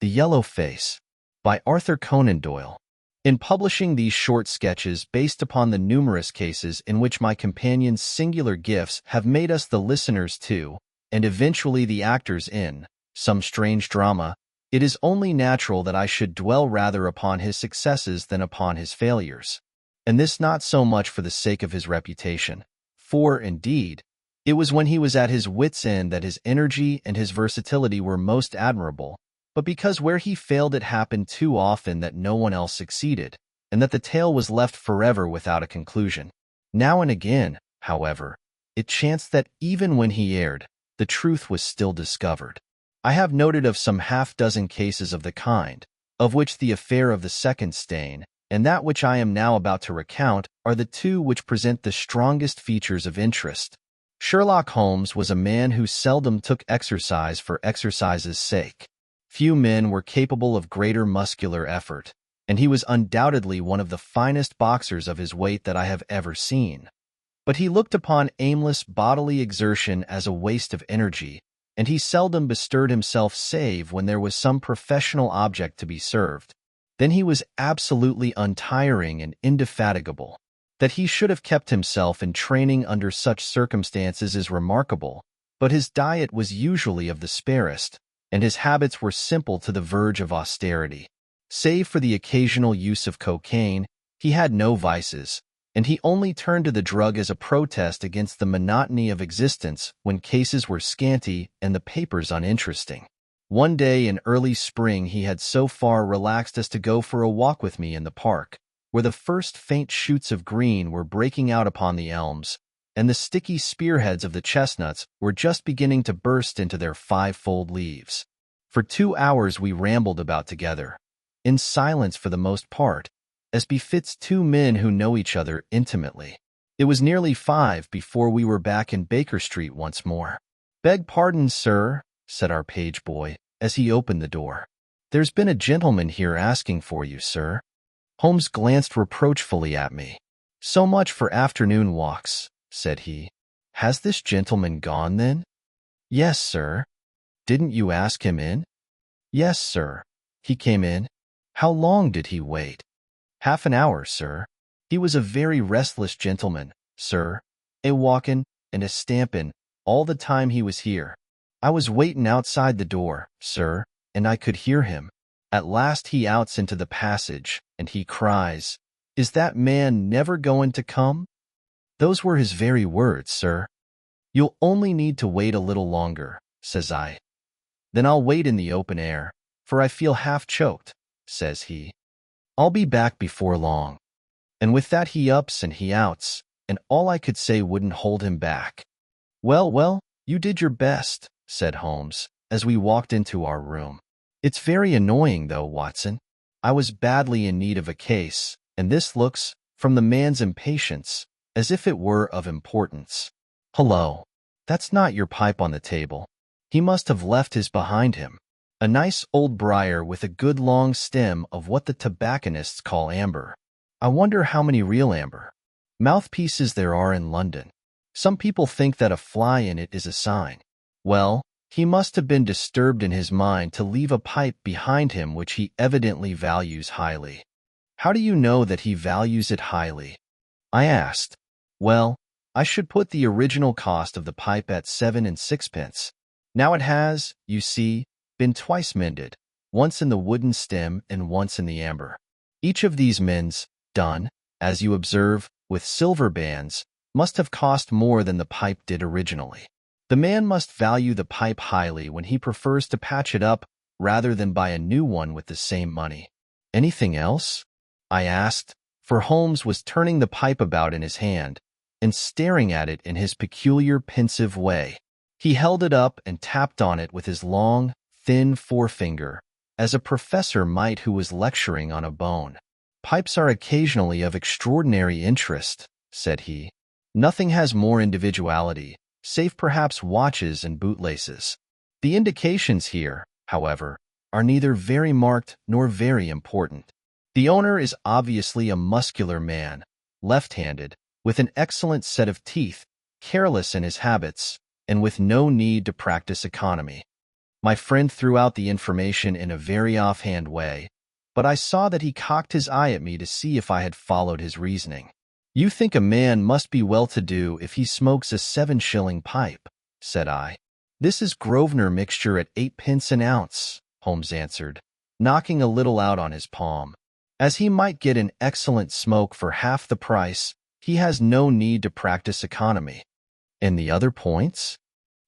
The Yellow Face, by Arthur Conan Doyle. In publishing these short sketches based upon the numerous cases in which my companion's singular gifts have made us the listeners to, and eventually the actors in, some strange drama, it is only natural that I should dwell rather upon his successes than upon his failures. And this not so much for the sake of his reputation, for, indeed, it was when he was at his wits' end that his energy and his versatility were most admirable, but because where he failed it happened too often that no one else succeeded, and that the tale was left forever without a conclusion. Now and again, however, it chanced that even when he erred, the truth was still discovered. I have noted of some half-dozen cases of the kind, of which the affair of the second stain, and that which I am now about to recount, are the two which present the strongest features of interest. Sherlock Holmes was a man who seldom took exercise for exercise's sake. Few men were capable of greater muscular effort, and he was undoubtedly one of the finest boxers of his weight that I have ever seen. But he looked upon aimless bodily exertion as a waste of energy, and he seldom bestirred himself save when there was some professional object to be served. Then he was absolutely untiring and indefatigable. That he should have kept himself in training under such circumstances is remarkable, but his diet was usually of the sparest, and his habits were simple to the verge of austerity. Save for the occasional use of cocaine, he had no vices, and he only turned to the drug as a protest against the monotony of existence when cases were scanty and the papers uninteresting. One day in early spring he had so far relaxed as to go for a walk with me in the park, where the first faint shoots of green were breaking out upon the elms, and the sticky spearheads of the chestnuts were just beginning to burst into their five-fold leaves. For 2 hours we rambled about together, in silence for the most part, as befits two men who know each other intimately. It was nearly 5 before we were back in Baker Street once more. "Beg pardon, sir," said our page boy, as he opened the door. "There's been a gentleman here asking for you, sir." Holmes glanced reproachfully at me. "So much for afternoon walks," said he. "Has this gentleman gone, then?" "Yes, sir." "Didn't you ask him in?" "Yes, sir. He came in." "How long did he wait?" "Half an hour, sir. He was a very restless gentleman, sir, a walkin' and a stampin' all the time he was here. I was waitin' outside the door, sir, and I could hear him. At last he outs into the passage, and he cries, 'Is that man never goin' to come?' Those were his very words, sir. 'You'll only need to wait a little longer,' says I. 'Then I'll wait in the open air, for I feel half choked,' says he. 'I'll be back before long.' And with that he ups and he outs, and all I could say wouldn't hold him back." "Well, well, you did your best," said Holmes, as we walked into our room. "It's very annoying, though, Watson. I was badly in need of a case, and this looks, from the man's impatience, as if it were of importance. Hullo, that's not your pipe on the table. He must have left his behind him. A nice old briar with a good long stem of what the tobacconists call amber. I wonder how many real amber mouthpieces there are in London. Some people think that a fly in it is a sign. Well, he must have been disturbed in his mind to leave a pipe behind him which he evidently values highly." "How do you know that he values it highly?" I asked. "Well, I should put the original cost of the pipe at 7 and 6 pence. Now it has, you see, been twice mended, once in the wooden stem and once in the amber. Each of these mends, done, as you observe, with silver bands, must have cost more than the pipe did originally. The man must value the pipe highly when he prefers to patch it up rather than buy a new one with the same money." "Anything else?" I asked, for Holmes was turning the pipe about in his hand and staring at it in his peculiar pensive way. He held it up and tapped on it with his long, thin forefinger, as a professor might who was lecturing on a bone. "Pipes are occasionally of extraordinary interest," said he. "Nothing has more individuality, save perhaps watches and bootlaces. The indications here, however, are neither very marked nor very important. The owner is obviously a muscular man, left-handed, with an excellent set of teeth, careless in his habits, and with no need to practice economy. My friend threw out the information in a very offhand way, but I saw that he cocked his eye at me to see if I had followed his reasoning. "You think a man must be well-to-do if he smokes a 7-shilling pipe," said I. "This is Grosvenor mixture at 8 pence an ounce," Holmes answered, knocking a little out on his palm. "As he might get an excellent smoke for half the price, he has no need to practice economy." "And the other points?"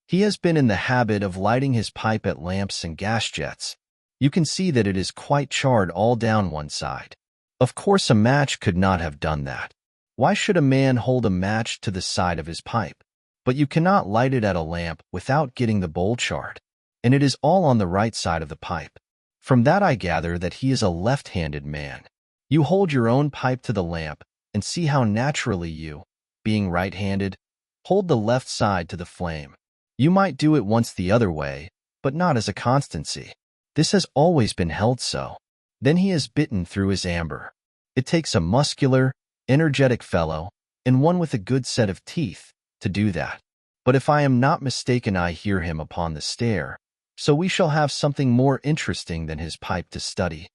"He has been in the habit of lighting his pipe at lamps and gas jets. You can see that it is quite charred all down one side. Of course a match could not have done that. Why should a man hold a match to the side of his pipe? But you cannot light it at a lamp without getting the bowl charred. And it is all on the right side of the pipe. From that I gather that he is a left-handed man. You hold your own pipe to the lamp and see how naturally you, being right-handed, hold the left side to the flame. You might do it once the other way, but not as a constancy. This has always been held so. Then he has bitten through his amber. It takes a muscular, energetic fellow, and one with a good set of teeth, to do that. But if I am not mistaken, I hear him upon the stair, so we shall have something more interesting than his pipe to study."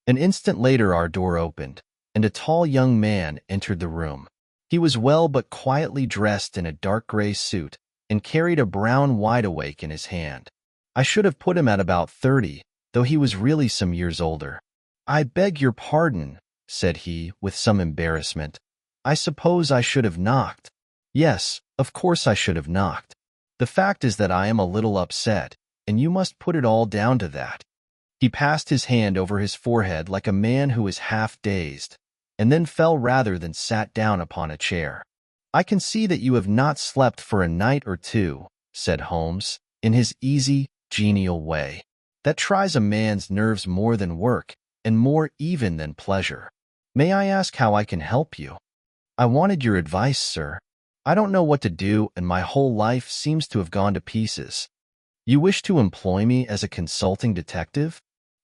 An instant later our door opened, and a tall young man entered the room. He was well but quietly dressed in a dark gray suit, and carried a brown wide-awake in his hand. I should have put him at about 30, though he was really some years older. "I beg your pardon," said he, with some embarrassment. "I suppose I should have knocked." "Yes, of course I should have knocked. The fact is that I am a little upset, and you must put it all down to that." He passed his hand over his forehead like a man who is half-dazed, and then fell rather than sat down upon a chair. "I can see that you have not slept for a night or two," said Holmes, in his easy, genial way. "That tries a man's nerves more than work, and more even than pleasure. May I ask how I can help you?" "I wanted your advice, sir. I don't know what to do, and my whole life seems to have gone to pieces." "You wish to employ me as a consulting detective?"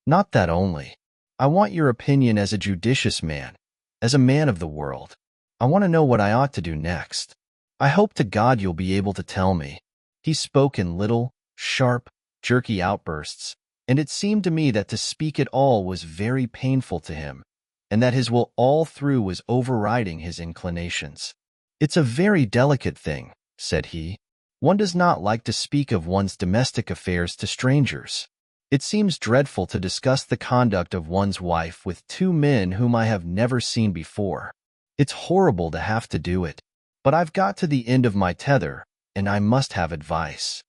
"Not that only. I want your opinion as a judicious man, as a man of the world. I want to know what I ought to do next. I hope to God you'll be able to tell me." He spoke in little, sharp, jerky outbursts, and it seemed to me that to speak at all was very painful to him, and that his will all through was overriding his inclinations. "It's a very delicate thing," said he. "One does not like to speak of one's domestic affairs to strangers. It seems dreadful to discuss the conduct of one's wife with 2 men whom I have never seen before. It's horrible to have to do it. But I've got to the end of my tether, and I must have advice."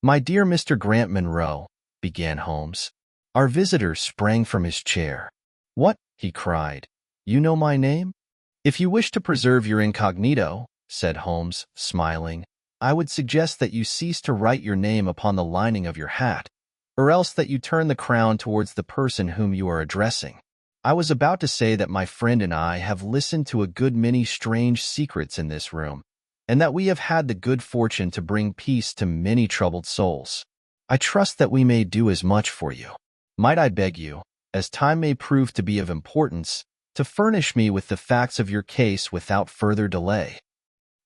"My dear Mr. Grant Munro," began Holmes. Our visitor sprang from his chair. "What?" he cried. "You know my name?" "If you wish to preserve your incognito," said Holmes, smiling, "I would suggest that you cease to write your name upon the lining of your hat, or else that you turn the crown towards the person whom you are addressing. I was about to say that my friend and I have listened to a good many strange secrets in this room, and that we have had the good fortune to bring peace to many troubled souls. I trust that we may do as much for you. Might I beg you, as time may prove to be of importance, to furnish me with the facts of your case without further delay?"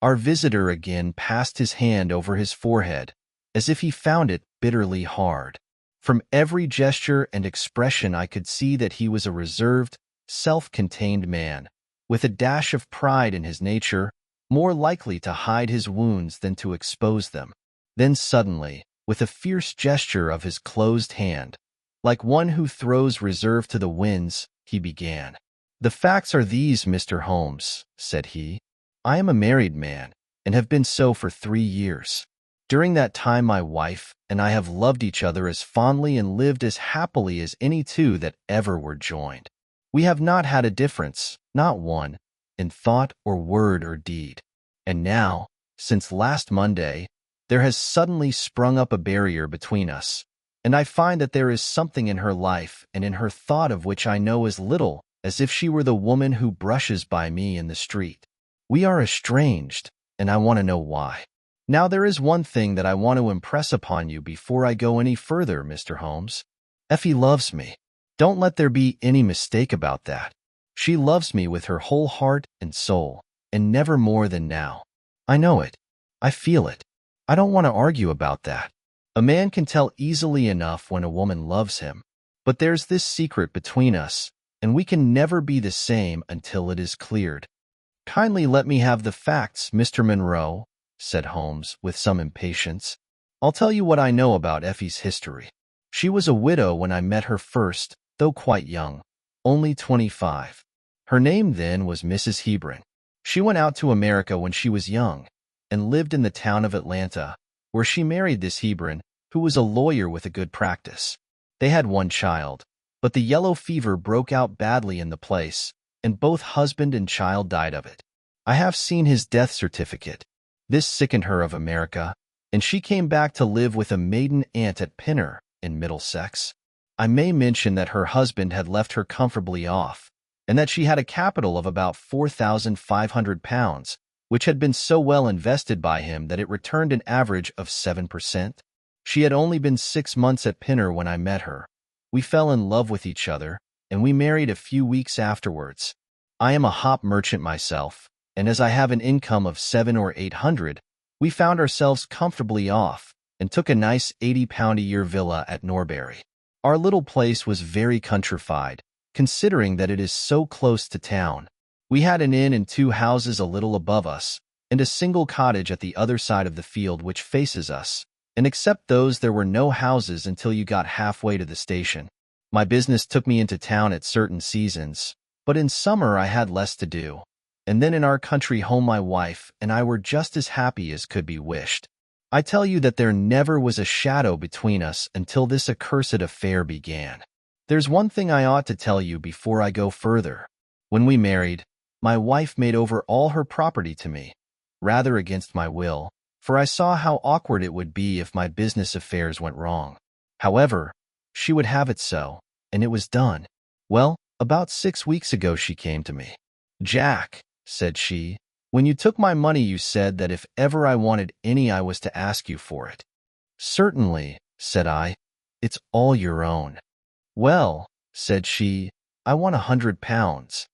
Our visitor again passed his hand over his forehead, as if he found it bitterly hard. From every gesture and expression I could see that he was a reserved, self-contained man, with a dash of pride in his nature, more likely to hide his wounds than to expose them. Then suddenly, with a fierce gesture of his closed hand, like one who throws reserve to the winds, he began. "The facts are these, Mr. Holmes," said he. "I am a married man, and have been so for 3 years. During that time my wife and I have loved each other as fondly and lived as happily as any two that ever were joined. We have not had a difference, not one, in thought or word or deed. And now, since last Monday, there has suddenly sprung up a barrier between us, and I find that there is something in her life and in her thought of which I know as little as if she were the woman who brushes by me in the street. We are estranged, and I want to know why. Now there is one thing that I want to impress upon you before I go any further, Mr. Holmes. Effie loves me. Don't let there be any mistake about that. She loves me with her whole heart and soul, and never more than now. I know it. I feel it. I don't want to argue about that. A man can tell easily enough when a woman loves him. But there's this secret between us, and we can never be the same until it is cleared. Kindly let me have the facts, Mr. Munro, said Holmes with some impatience. I'll tell you what I know about Effie's history. She was a widow when I met her first, though quite young, only 25. Her name then was Mrs. Hebron. She went out to America when she was young and lived in the town of Atlanta, where she married this Hebron, who was a lawyer with a good practice. They had one child, but the yellow fever broke out badly in the place, and both husband and child died of it. I have seen his death certificate. This sickened her of America, and she came back to live with a maiden aunt at Pinner, in Middlesex. I may mention that her husband had left her comfortably off, and that she had a capital of about £4,500, which had been so well invested by him that it returned an average of 7%. She had only been 6 months at Pinner when I met her. We fell in love with each other, and we married a few weeks afterwards. I am a hop merchant myself, and as I have an income of 700 or 800, we found ourselves comfortably off and took a nice £80-a-year villa at Norbury. Our little place was very countrified, considering that it is so close to town. We had an inn and 2 houses a little above us, and a single cottage at the other side of the field which faces us, and except those there were no houses until you got halfway to the station. My business took me into town at certain seasons, but in summer I had less to do, and then in our country home my wife and I were just as happy as could be wished. I tell you that there never was a shadow between us until this accursed affair began. There's one thing I ought to tell you before I go further. When we married, my wife made over all her property to me, rather against my will, for I saw how awkward it would be if my business affairs went wrong. However, she would have it so, and it was done. Well, about 6 weeks ago she came to me. "Jack," said she, "when you took my money you said that if ever I wanted any I was to ask you for it." "Certainly," said I. "It's all your own." "Well," said she, "I want £100.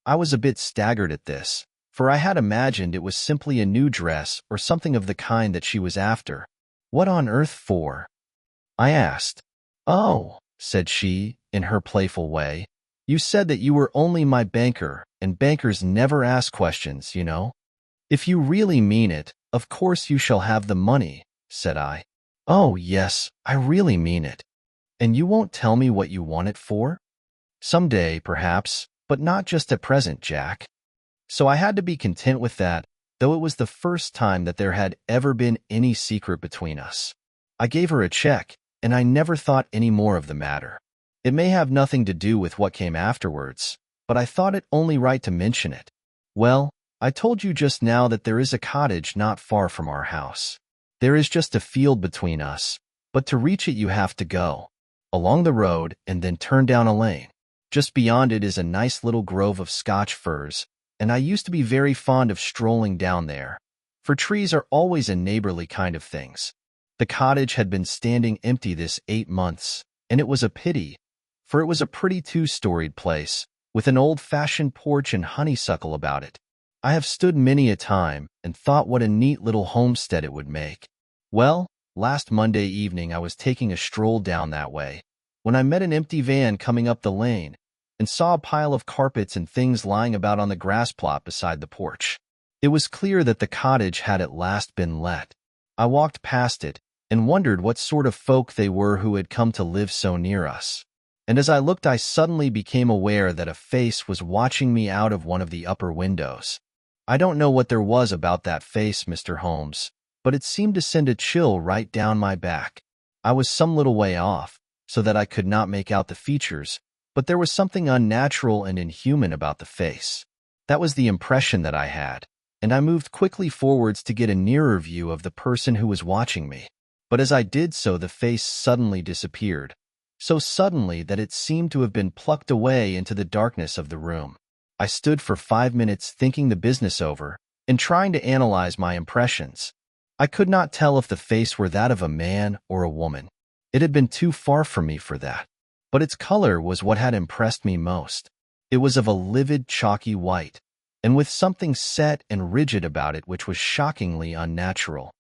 I was a bit staggered at this, for I had imagined it was simply a new dress or something of the kind that she was after. "What on earth for?" I asked. "Oh," said she, in her playful way, "you said that you were only my banker, and bankers never ask questions, you know." "If you really mean it, of course you shall have the money," said I. "Oh, yes, I really mean it." "And you won't tell me what you want it for?" "Some day, perhaps, but not just at present, Jack." So I had to be content with that, though it was the first time that there had ever been any secret between us. I gave her a check, and I never thought any more of the matter. It may have nothing to do with what came afterwards, but I thought it only right to mention it. Well, I told you just now that there is a cottage not far from our house. There is just a field between us, but to reach it you have to go along the road and then turn down a lane. Just beyond it is a nice little grove of Scotch firs, and I used to be very fond of strolling down there, for trees are always a neighborly kind of things. The cottage had been standing empty this 8 months, and it was a pity, for it was a pretty 2-storied place, with an old-fashioned porch and honeysuckle about it. I have stood many a time and thought what a neat little homestead it would make. Well, last Monday evening I was taking a stroll down that way, when I met an empty van coming up the lane, and saw a pile of carpets and things lying about on the grass plot beside the porch. It was clear that the cottage had at last been let. I walked past it, and wondered what sort of folk they were who had come to live so near us. And as I looked I suddenly became aware that a face was watching me out of one of the upper windows. I don't know what there was about that face, Mr. Holmes, but it seemed to send a chill right down my back. I was some little way off, so that I could not make out the features, but there was something unnatural and inhuman about the face. That was the impression that I had, and I moved quickly forwards to get a nearer view of the person who was watching me. But as I did so the face suddenly disappeared, so suddenly that it seemed to have been plucked away into the darkness of the room. I stood for 5 minutes thinking the business over and trying to analyze my impressions. I could not tell if the face were that of a man or a woman. It had been too far from me for that. But its color was what had impressed me most. It was of a livid, chalky white, and with something set and rigid about it which was shockingly unnatural.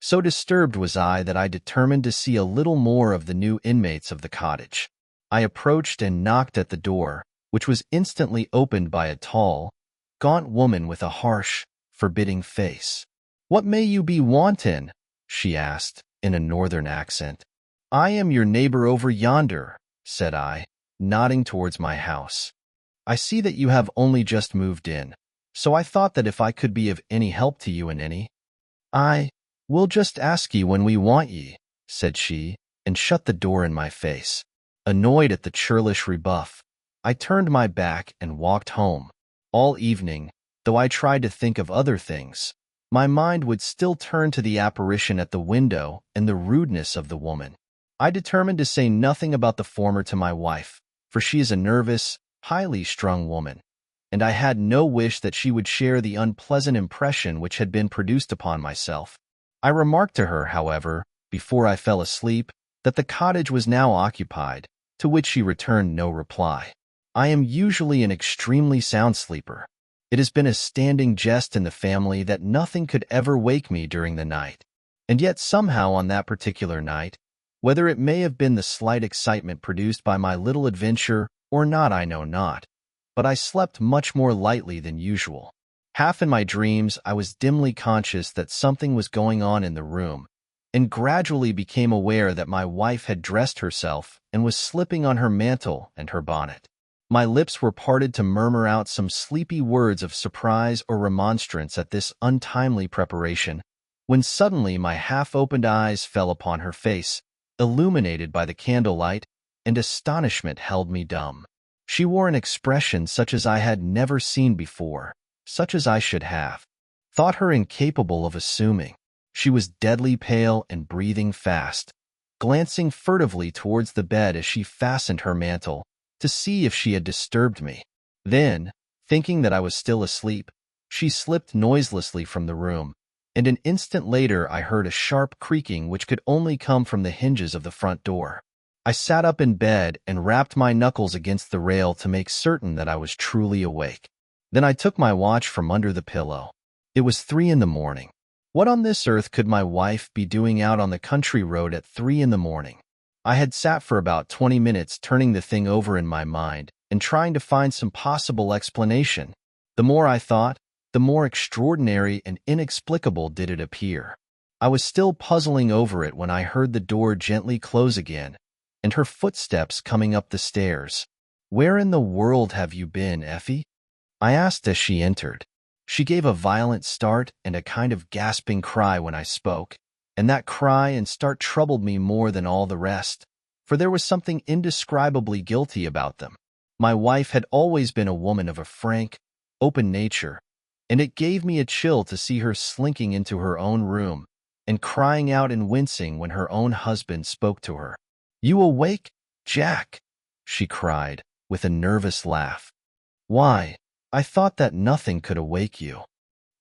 So disturbed was I that I determined to see a little more of the new inmates of the cottage. I approached and knocked at the door, which was instantly opened by a tall, gaunt woman with a harsh, forbidding face. "What may you be wantin'?" she asked, in a northern accent. "I am your neighbor over yonder," said I, nodding towards my house. "I see that you have only just moved in, so I thought that if I could be of any help to you in any—" "We'll just ask ye when we want ye," said she, and shut the door in my face. Annoyed at the churlish rebuff, I turned my back and walked home. All evening, though I tried to think of other things, my mind would still turn to the apparition at the window and the rudeness of the woman. I determined to say nothing about the former to my wife, for she is a nervous, highly strung woman, and I had no wish that she would share the unpleasant impression which had been produced upon myself. I remarked to her, however, before I fell asleep, that the cottage was now occupied, to which she returned no reply. I am usually an extremely sound sleeper. It has been a standing jest in the family that nothing could ever wake me during the night. And yet somehow on that particular night, whether it may have been the slight excitement produced by my little adventure or not I know not, but I slept much more lightly than usual. Half in my dreams I was dimly conscious that something was going on in the room, and gradually became aware that my wife had dressed herself and was slipping on her mantle and her bonnet. My lips were parted to murmur out some sleepy words of surprise or remonstrance at this untimely preparation, when suddenly my half-opened eyes fell upon her face, illuminated by the candlelight, and astonishment held me dumb. She wore an expression such as I had never seen before, such as I should have thought her incapable of assuming. She was deadly pale and breathing fast, glancing furtively towards the bed as she fastened her mantle, to see if she had disturbed me. Then, thinking that I was still asleep, she slipped noiselessly from the room, and an instant later I heard a sharp creaking which could only come from the hinges of the front door. I sat up in bed and rapped my knuckles against the rail to make certain that I was truly awake. Then I took my watch from under the pillow. It was 3 a.m. What on this earth could my wife be doing out on the country road at 3 a.m? I had sat for about 20 minutes turning the thing over in my mind and trying to find some possible explanation. The more I thought, the more extraordinary and inexplicable did it appear. I was still puzzling over it when I heard the door gently close again, and her footsteps coming up the stairs. "Where in the world have you been, Effie?" I asked as she entered. She gave a violent start and a kind of gasping cry when I spoke, and that cry and start troubled me more than all the rest, for there was something indescribably guilty about them. My wife had always been a woman of a frank, open nature, and it gave me a chill to see her slinking into her own room and crying out and wincing when her own husband spoke to her. "You awake, Jack?" she cried, with a nervous laugh. "Why, I thought that nothing could awake you.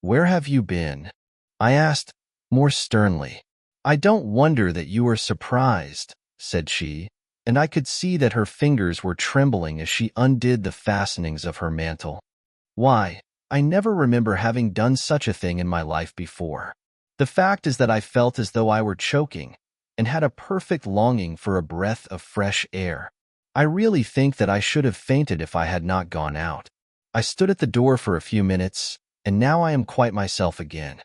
Where have you been?" I asked, more sternly. "I don't wonder that you are surprised," said she, and I could see that her fingers were trembling as she undid the fastenings of her mantle. "Why, I never remember having done such a thing in my life before. The fact is that I felt as though I were choking, and had a perfect longing for a breath of fresh air. I really think that I should have fainted if I had not gone out. I stood at the door for a few minutes, and now I am quite myself again."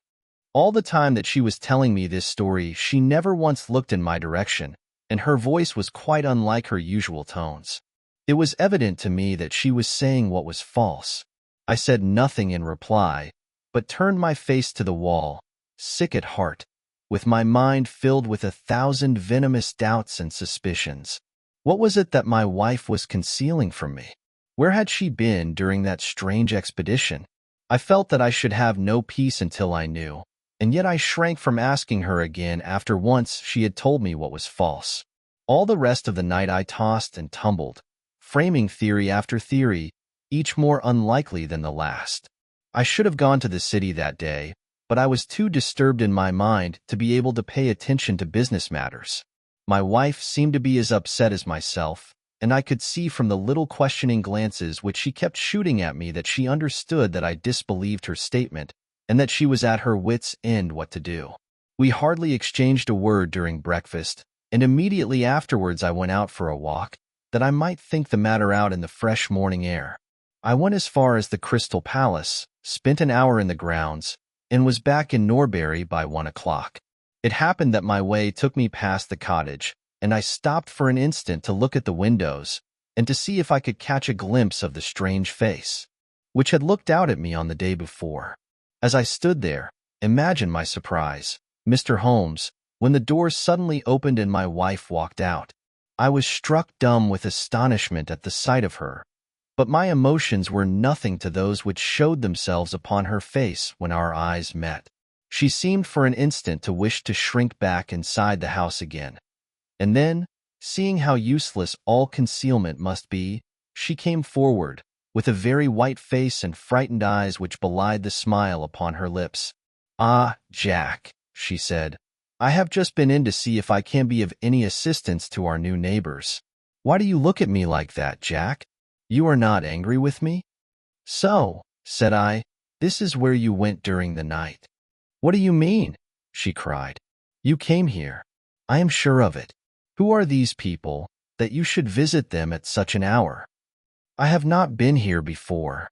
All the time that she was telling me this story, she never once looked in my direction, and her voice was quite unlike her usual tones. It was evident to me that she was saying what was false. I said nothing in reply, but turned my face to the wall, sick at heart, with my mind filled with 1,000 venomous doubts and suspicions. What was it that my wife was concealing from me? Where had she been during that strange expedition? I felt that I should have no peace until I knew, and yet I shrank from asking her again after once she had told me what was false. All the rest of the night I tossed and tumbled, framing theory after theory, each more unlikely than the last. I should have gone to the city that day, but I was too disturbed in my mind to be able to pay attention to business matters. My wife seemed to be as upset as myself, and I could see from the little questioning glances which she kept shooting at me that she understood that I disbelieved her statement, and that she was at her wits' end what to do. We hardly exchanged a word during breakfast, and immediately afterwards I went out for a walk, that I might think the matter out in the fresh morning air. I went as far as the Crystal Palace, spent an hour in the grounds, and was back in Norbury by 1 o'clock. It happened that my way took me past the cottage, and I stopped for an instant to look at the windows, and to see if I could catch a glimpse of the strange face, which had looked out at me on the day before. As I stood there, imagine my surprise, Mr. Holmes, when the door suddenly opened and my wife walked out. I was struck dumb with astonishment at the sight of her, but my emotions were nothing to those which showed themselves upon her face when our eyes met. She seemed for an instant to wish to shrink back inside the house again, and then, seeing how useless all concealment must be, she came forward, with a very white face and frightened eyes which belied the smile upon her lips. "Ah, Jack," she said, "I have just been in to see if I can be of any assistance to our new neighbors." "Why do you look at me like that, Jack? You are not angry with me?" "So," said I, "this is where you went during the night." "What do you mean?" she cried. "You came here. I am sure of it. Who are these people, that you should visit them at such an hour?" "I have not been here before.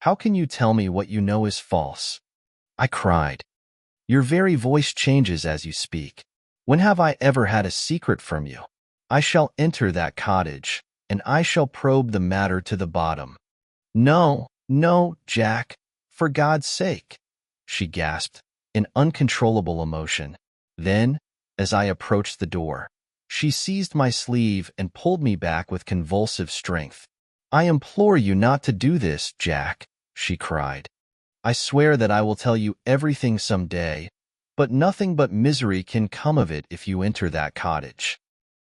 How can you tell me what you know is false?" I cried. "Your very voice changes as you speak. When have I ever had a secret from you? I shall enter that cottage, and I shall probe the matter to the bottom." "No, no, Jack, for God's sake," she gasped, in uncontrollable emotion. Then, as I approached the door, she seized my sleeve and pulled me back with convulsive strength. "I implore you not to do this, Jack," she cried. "I swear that I will tell you everything some day, but nothing but misery can come of it if you enter that cottage."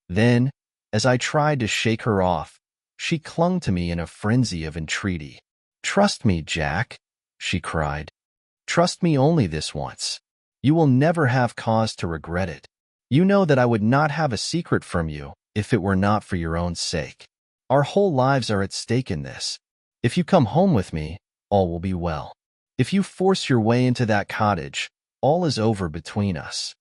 Then, as I tried to shake her off, she clung to me in a frenzy of entreaty. "Trust me, Jack," she cried. "Trust me only this once. You will never have cause to regret it. You know that I would not have a secret from you if it were not for your own sake. Our whole lives are at stake in this. If you come home with me, all will be well. If you force your way into that cottage, all is over between us."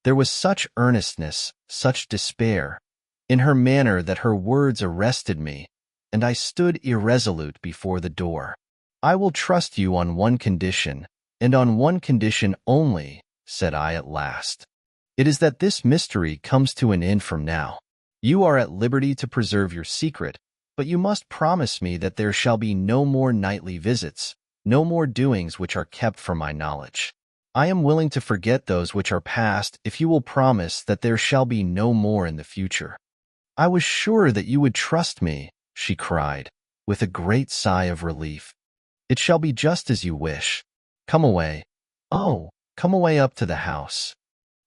There was such earnestness, such despair, in her manner that her words arrested me, and I stood irresolute before the door. "I will trust you on one condition, and on one condition only," said I at last. "It is that this mystery comes to an end from now. You are at liberty to preserve your secret, but you must promise me that there shall be no more nightly visits, no more doings which are kept from my knowledge. I am willing to forget those which are past if you will promise that there shall be no more in the future." "I was sure that you would trust me," she cried, with a great sigh of relief. "It shall be just as you wish. Come away. Oh, come away up to the house."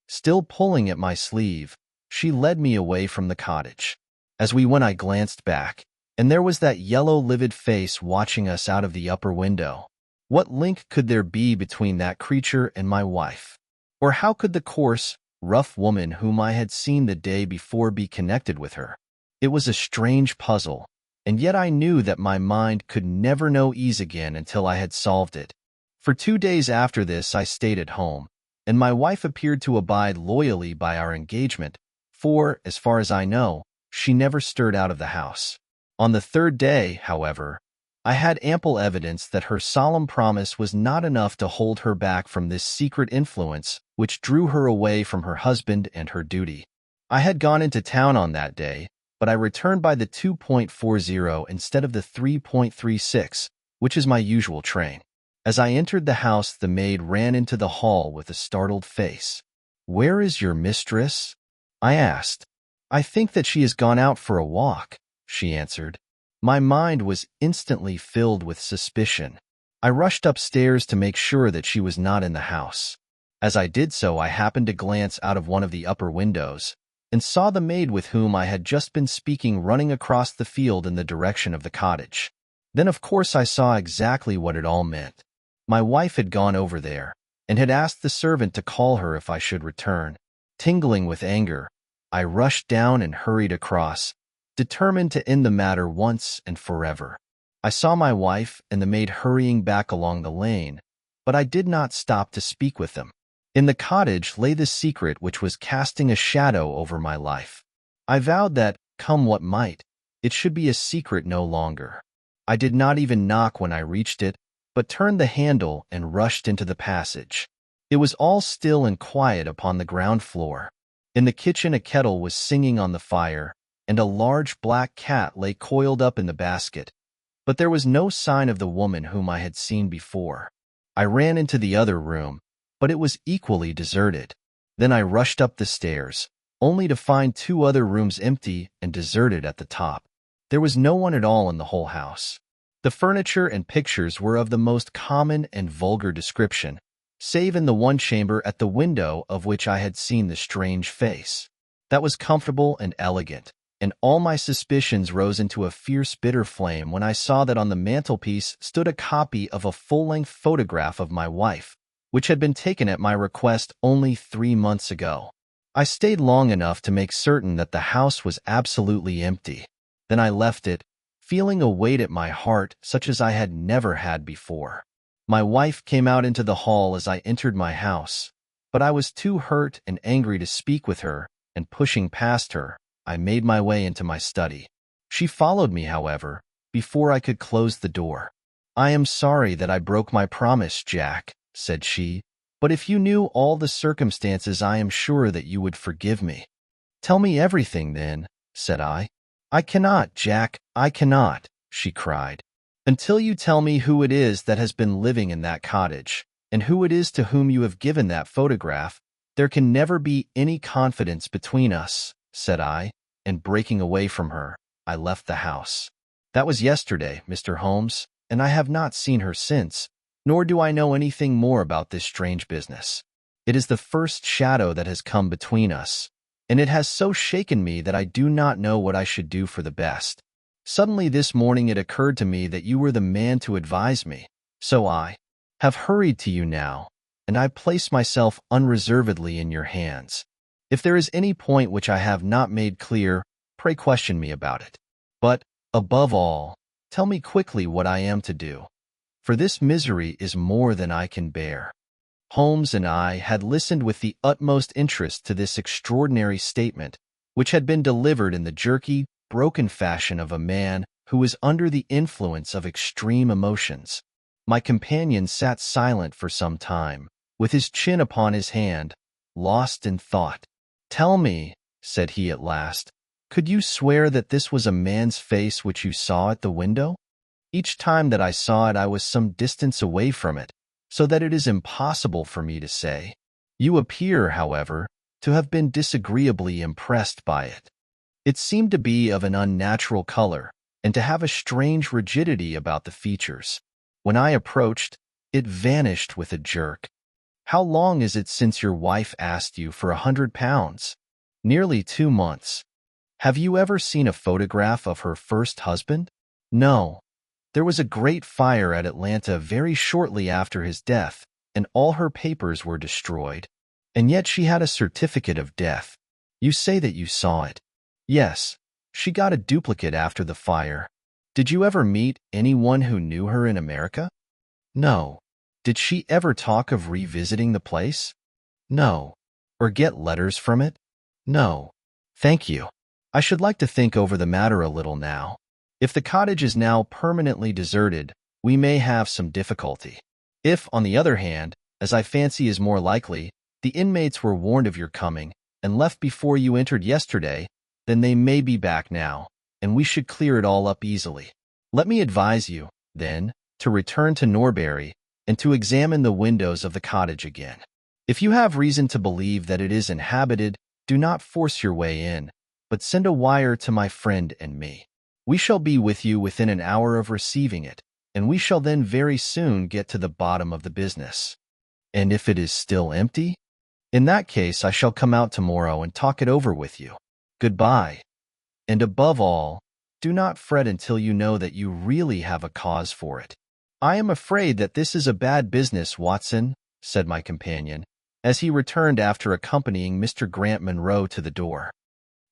Still pulling at my sleeve, she led me away from the cottage. As we went, I glanced back, and there was that yellow, livid face watching us out of the upper window. What link could there be between that creature and my wife? Or how could the coarse, rough woman whom I had seen the day before be connected with her? It was a strange puzzle, and yet I knew that my mind could never know ease again until I had solved it. For 2 days after this I stayed at home, and my wife appeared to abide loyally by our engagement, for, as far as I know, she never stirred out of the house. On the 3rd day, however, I had ample evidence that her solemn promise was not enough to hold her back from this secret influence which drew her away from her husband and her duty. I had gone into town on that day, but I returned by the 2.40 instead of the 3.36, which is my usual train. As I entered the house, the maid ran into the hall with a startled face. "Where is your mistress?" I asked. "I think that she has gone out for a walk," she answered. My mind was instantly filled with suspicion. I rushed upstairs to make sure that she was not in the house. As I did so, I happened to glance out of one of the upper windows, and saw the maid with whom I had just been speaking running across the field in the direction of the cottage. Then, of course, I saw exactly what it all meant. My wife had gone over there, and had asked the servant to call her if I should return. Tingling with anger, I rushed down and hurried across, determined to end the matter once and forever. I saw my wife and the maid hurrying back along the lane, but I did not stop to speak with them. In the cottage lay the secret which was casting a shadow over my life. I vowed that, come what might, it should be a secret no longer. I did not even knock when I reached it, but turned the handle and rushed into the passage. It was all still and quiet upon the ground floor. In the kitchen a kettle was singing on the fire, and a large black cat lay coiled up in the basket. But there was no sign of the woman whom I had seen before. I ran into the other room, but it was equally deserted. Then I rushed up the stairs, only to find 2 other rooms empty and deserted at the top. There was no one at all in the whole house. The furniture and pictures were of the most common and vulgar description, save in the one chamber at the window of which I had seen the strange face. That was comfortable and elegant, and all my suspicions rose into a fierce bitter flame when I saw that on the mantelpiece stood a copy of a full-length photograph of my wife, which had been taken at my request only 3 months ago. I stayed long enough to make certain that the house was absolutely empty. Then I left it, feeling a weight at my heart such as I had never had before. My wife came out into the hall as I entered my house, but I was too hurt and angry to speak with her, and pushing past her, I made my way into my study. She followed me, however, before I could close the door. "I am sorry that I broke my promise, Jack," said she, "but if you knew all the circumstances I am sure that you would forgive me." "Tell me everything, then," said I. "I cannot, Jack, I cannot," she cried. "Until you tell me who it is that has been living in that cottage, and who it is to whom you have given that photograph, there can never be any confidence between us," said I, and breaking away from her, I left the house. That was yesterday, Mr. Holmes, and I have not seen her since, nor do I know anything more about this strange business. It is the first shadow that has come between us, and it has so shaken me that I do not know what I should do for the best. Suddenly this morning it occurred to me that you were the man to advise me, so I have hurried to you now, and I place myself unreservedly in your hands. If there is any point which I have not made clear, pray question me about it. But, above all, tell me quickly what I am to do, for this misery is more than I can bear." Holmes and I had listened with the utmost interest to this extraordinary statement, which had been delivered in the jerky, broken fashion of a man who was under the influence of extreme emotions. My companion sat silent for some time, with his chin upon his hand, lost in thought. "Tell me," said he at last, "could you swear that this was a man's face which you saw at the window? Each time that I saw it I was some distance away from it, so that it is impossible for me to say. You appear, however, to have been disagreeably impressed by it. It seemed to be of an unnatural color, and to have a strange rigidity about the features. When I approached, it vanished with a jerk. How long is it since your wife asked you for £100? "Nearly 2 months. "Have you ever seen a photograph of her first husband?" "No. There was a great fire at Atlanta very shortly after his death, and all her papers were destroyed. And yet she had a certificate of death. You say that you saw it." "Yes. She got a duplicate after the fire." "Did you ever meet anyone who knew her in America?" "No." "Did she ever talk of revisiting the place?" "No." "Or get letters from it?" "No." "Thank you. I should like to think over the matter a little now. If the cottage is now permanently deserted, we may have some difficulty. If, on the other hand, as I fancy is more likely, the inmates were warned of your coming and left before you entered yesterday, then they may be back now, and we should clear it all up easily. Let me advise you, then, to return to Norbury and to examine the windows of the cottage again. If you have reason to believe that it is inhabited, do not force your way in, but send a wire to my friend and me. We shall be with you within an hour of receiving it, and we shall then very soon get to the bottom of the business." "And if it is still empty?" "In that case I shall come out tomorrow and talk it over with you. Goodbye. And above all, do not fret until you know that you really have a cause for it." "I am afraid that this is a bad business, Watson," said my companion, as he returned after accompanying Mr. Grant Munro to the door.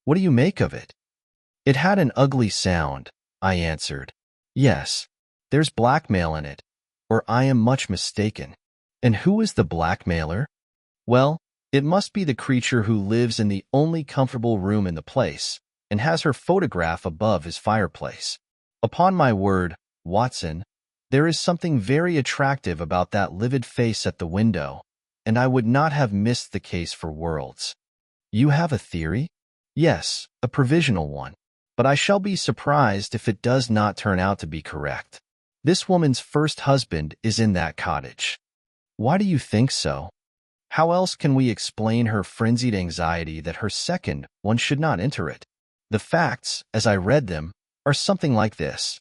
"What do you make of it?" "It had an ugly sound," I answered. "Yes, there's blackmail in it, or I am much mistaken." "And who is the blackmailer?" Well, it must be the creature who lives in the only comfortable room in the place and has her photograph above his fireplace. Upon my word, Watson, there is something very attractive about that livid face at the window, and I would not have missed the case for worlds. You have a theory? Yes, a provisional one, but I shall be surprised if it does not turn out to be correct. This woman's first husband is in that cottage. Why do you think so? How else can we explain her frenzied anxiety that her second one should not enter it? The facts, as I read them, are something like this.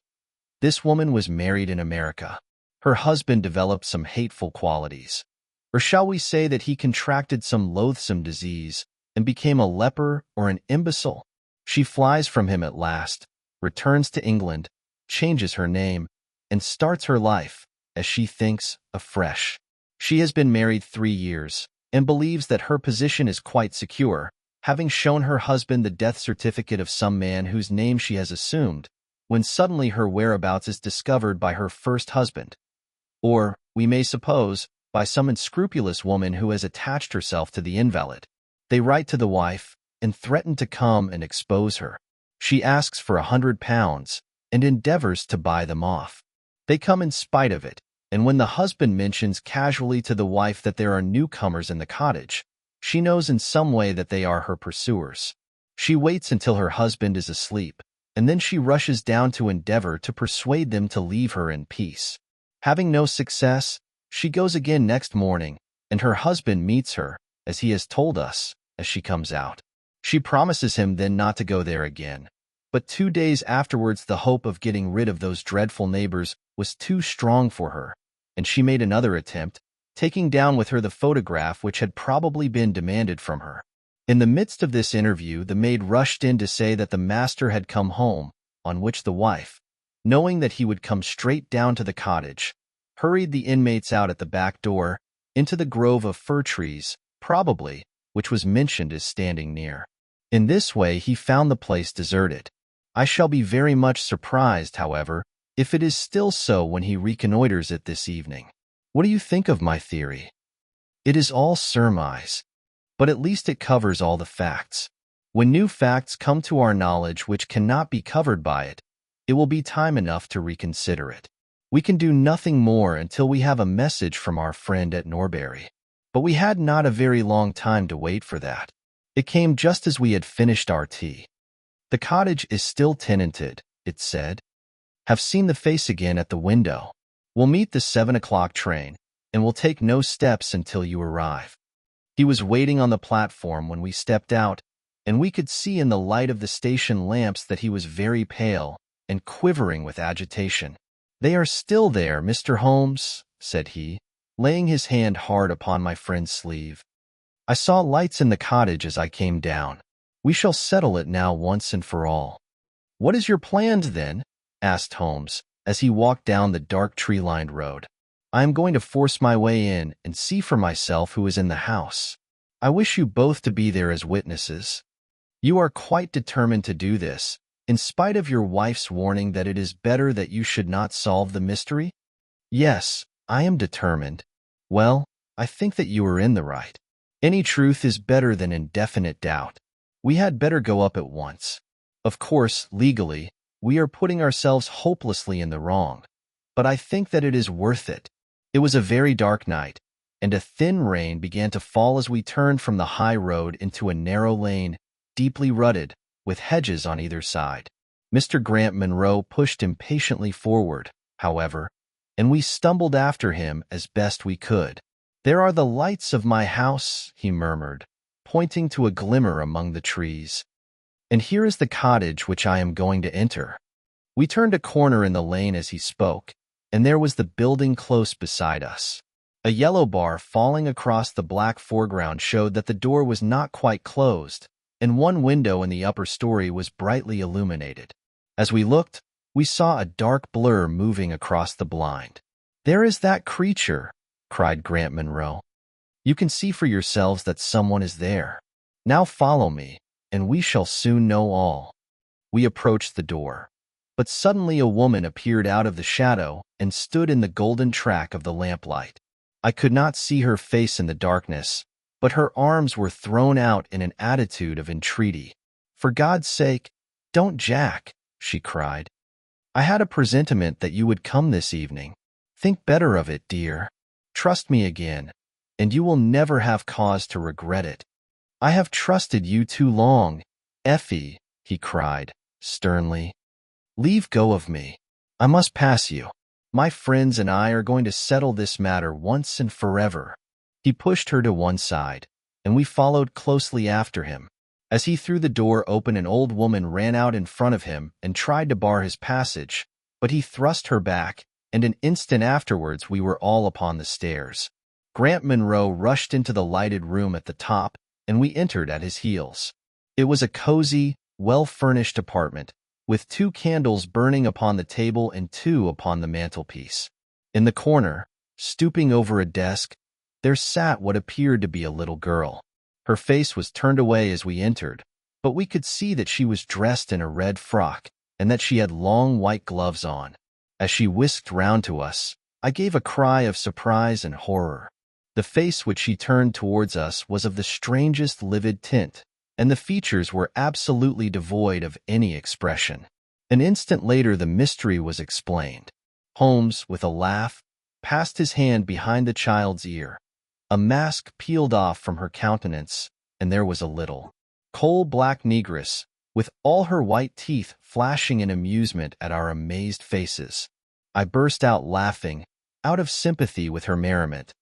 This woman was married in America. Her husband developed some hateful qualities. Or shall we say that he contracted some loathsome disease and became a leper or an imbecile? She flies from him at last, returns to England, changes her name, and starts her life, as she thinks, afresh. She has been married 3 years and believes that her position is quite secure, having shown her husband the death certificate of some man whose name she has assumed, when suddenly her whereabouts is discovered by her first husband. Or, we may suppose, by some unscrupulous woman who has attached herself to the invalid. They write to the wife and threaten to come and expose her. She asks for £100 and endeavors to buy them off. They come in spite of it, and when the husband mentions casually to the wife that there are newcomers in the cottage, she knows in some way that they are her pursuers. She waits until her husband is asleep, and then she rushes down to endeavor to persuade them to leave her in peace. Having no success, she goes again next morning, and her husband meets her, as he has told us, as she comes out. She promises him then not to go there again. But 2 days afterwards the hope of getting rid of those dreadful neighbors was too strong for her, and she made another attempt, taking down with her the photograph which had probably been demanded from her. In the midst of this interview the maid rushed in to say that the master had come home, on which the wife, knowing that he would come straight down to the cottage, hurried the inmates out at the back door, into the grove of fir trees, probably, which was mentioned as standing near. In this way he found the place deserted. I shall be very much surprised, however, if it is still so when he reconnoiters it this evening. What do you think of my theory? It is all surmise, but at least it covers all the facts. When new facts come to our knowledge which cannot be covered by it, it will be time enough to reconsider it. We can do nothing more until we have a message from our friend at Norbury. But we had not a very long time to wait for that. It came just as we had finished our tea. The cottage is still tenanted, it said. Have seen the face again at the window. We'll meet the 7 o'clock train, and will take no steps until you arrive. He was waiting on the platform when we stepped out, and we could see in the light of the station lamps that he was very pale and quivering with agitation. They are still there, Mr. Holmes, said he, laying his hand hard upon my friend's sleeve. I saw lights in the cottage as I came down. We shall settle it now once and for all. What is your plan, then? Asked Holmes, as he walked down the dark tree-lined road. I am going to force my way in and see for myself who is in the house. I wish you both to be there as witnesses. You are quite determined to do this, in spite of your wife's warning that it is better that you should not solve the mystery? Yes, I am determined. Well, I think that you are in the right. Any truth is better than indefinite doubt. We had better go up at once. Of course, legally, we are putting ourselves hopelessly in the wrong, but I think that it is worth it. It was a very dark night, and a thin rain began to fall as we turned from the high road into a narrow lane, deeply rutted, with hedges on either side. Mr. Grant Munro pushed impatiently forward, however, and we stumbled after him as best we could. There are the lights of my house, he murmured, pointing to a glimmer among the trees. And here is the cottage which I am going to enter. We turned a corner in the lane as he spoke, and there was the building close beside us. A yellow bar falling across the black foreground showed that the door was not quite closed, and one window in the upper story was brightly illuminated. As we looked, we saw a dark blur moving across the blind. There is that creature, cried Grant Munro. You can see for yourselves that someone is there. Now follow me, and we shall soon know all. We approached the door, but suddenly a woman appeared out of the shadow and stood in the golden track of the lamplight. I could not see her face in the darkness, but her arms were thrown out in an attitude of entreaty. "For God's sake, don't, Jack," she cried. "I had a presentiment that you would come this evening. Think better of it, dear. Trust me again, and you will never have cause to regret it." "I have trusted you too long, Effie," he cried, sternly. "Leave go of me. I must pass you. My friends and I are going to settle this matter once and forever." He pushed her to one side, and we followed closely after him. As he threw the door open, an old woman ran out in front of him and tried to bar his passage, but he thrust her back, and an instant afterwards we were all upon the stairs. Grant Munro rushed into the lighted room at the top, and we entered at his heels. It was a cozy, well-furnished apartment, with 2 candles burning upon the table and 2 upon the mantelpiece. In the corner, stooping over a desk, there sat what appeared to be a little girl. Her face was turned away as we entered, but we could see that she was dressed in a red frock and that she had long white gloves on. As she whisked round to us, I gave a cry of surprise and horror. The face which she turned towards us was of the strangest livid tint, and the features were absolutely devoid of any expression. An instant later the mystery was explained. Holmes, with a laugh, passed his hand behind the child's ear. A mask peeled off from her countenance, and there was a little, coal-black negress, with all her white teeth flashing in amusement at our amazed faces. I burst out laughing, out of sympathy with her merriment,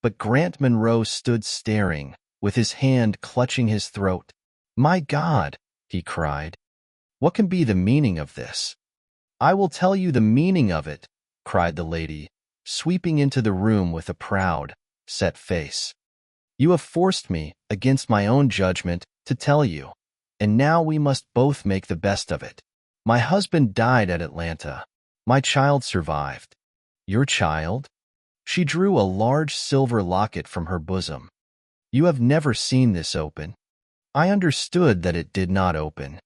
but Grant Munro stood staring, with his hand clutching his throat. "My God!" he cried. "What can be the meaning of this?" "I will tell you the meaning of it," cried the lady, sweeping into the room with a proud, set face. "You have forced me, against my own judgment, to tell you, and now we must both make the best of it. My husband died at Atlanta. My child survived." "Your child?" She drew a large silver locket from her bosom. "You have never seen this open?" I understood that it did not open.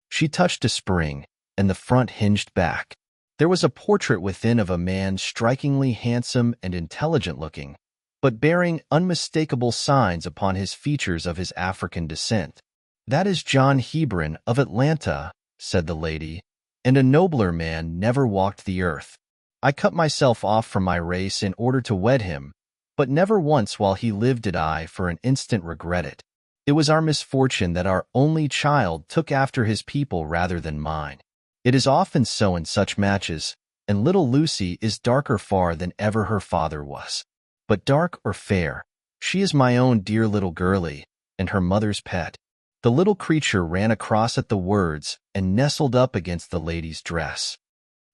She touched a spring, and the front hinged back. There was a portrait within of a man strikingly handsome and intelligent-looking, but bearing unmistakable signs upon his features of his African descent. "That is John Hebron of Atlanta," said the lady, "and a nobler man never walked the earth. I cut myself off from my race in order to wed him, but never once while he lived did I for an instant regret it. It was our misfortune that our only child took after his people rather than mine. It is often so in such matches, and little Lucy is darker far than ever her father was. But dark or fair, she is my own dear little girlie, and her mother's pet." The little creature ran across at the words and nestled up against the lady's dress.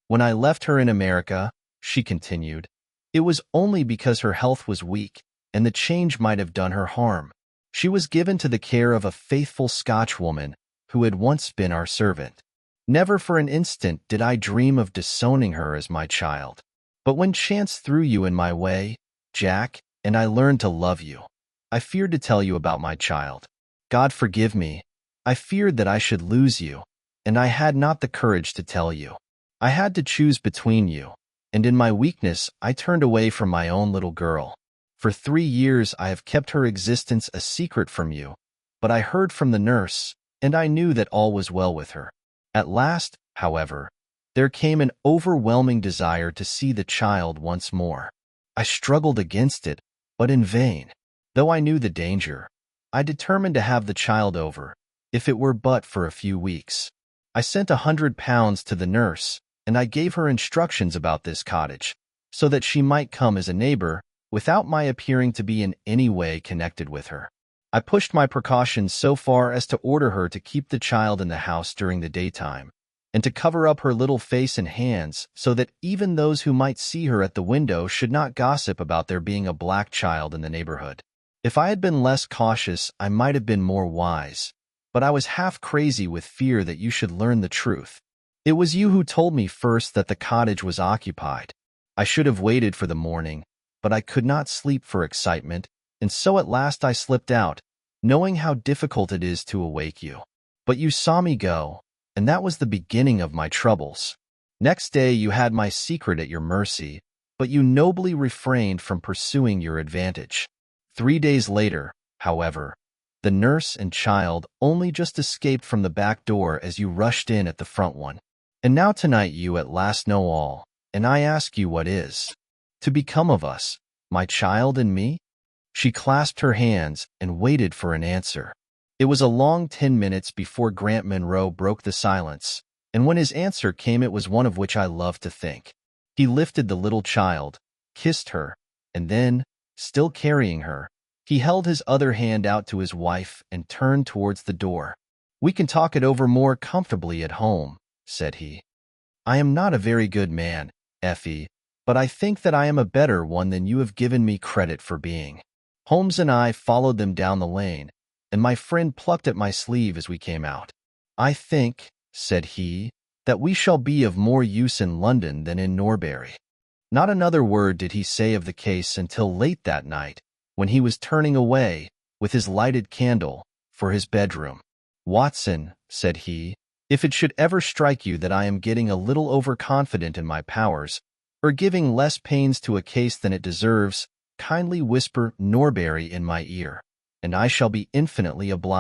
"When I left her in America," she continued, "it was only because her health was weak, and the change might have done her harm. She was given to the care of a faithful Scotchwoman who had once been our servant. Never for an instant did I dream of disowning her as my child. But when chance threw you in my way, Jack, and I learned to love you, I feared to tell you about my child. God forgive me, I feared that I should lose you, and I had not the courage to tell you. I had to choose between you, and in my weakness I turned away from my own little girl. For 3 years I have kept her existence a secret from you, but I heard from the nurse, and I knew that all was well with her. At last, however, there came an overwhelming desire to see the child once more. I struggled against it, but in vain. Though I knew the danger, I determined to have the child over, if it were but for a few weeks. I sent £100 to the nurse, and I gave her instructions about this cottage, so that she might come as a neighbor, without my appearing to be in any way connected with her. I pushed my precautions so far as to order her to keep the child in the house during the daytime, and to cover up her little face and hands so that even those who might see her at the window should not gossip about there being a black child in the neighborhood. If I had been less cautious, I might have been more wise, but I was half crazy with fear that you should learn the truth. It was you who told me first that the cottage was occupied. I should have waited for the morning, but I could not sleep for excitement, and so at last I slipped out, knowing how difficult it is to awake you. But you saw me go, and that was the beginning of my troubles. Next day you had my secret at your mercy, but you nobly refrained from pursuing your advantage. 3 days later, however. The nurse and child only just escaped from the back door as you rushed in at the front one. And now tonight you at last know all, and I ask you what is to become of us, my child and me?" She clasped her hands and waited for an answer. It was a long 10 minutes before Grant Munro broke the silence, and when his answer came it was one of which I love to think. He lifted the little child, kissed her, and then, still carrying her, he held his other hand out to his wife and turned towards the door. "We can talk it over more comfortably at home," said he. "I am not a very good man, Effie, but I think that I am a better one than you have given me credit for being." Holmes and I followed them down the lane, and my friend plucked at my sleeve as we came out. "I think," said he, "that we shall be of more use in London than in Norbury." Not another word did he say of the case until late that night, when he was turning away, with his lighted candle, for his bedroom. "Watson," said he, "if it should ever strike you that I am getting a little overconfident in my powers, or giving less pains to a case than it deserves, kindly whisper Norbury in my ear, and I shall be infinitely obliged."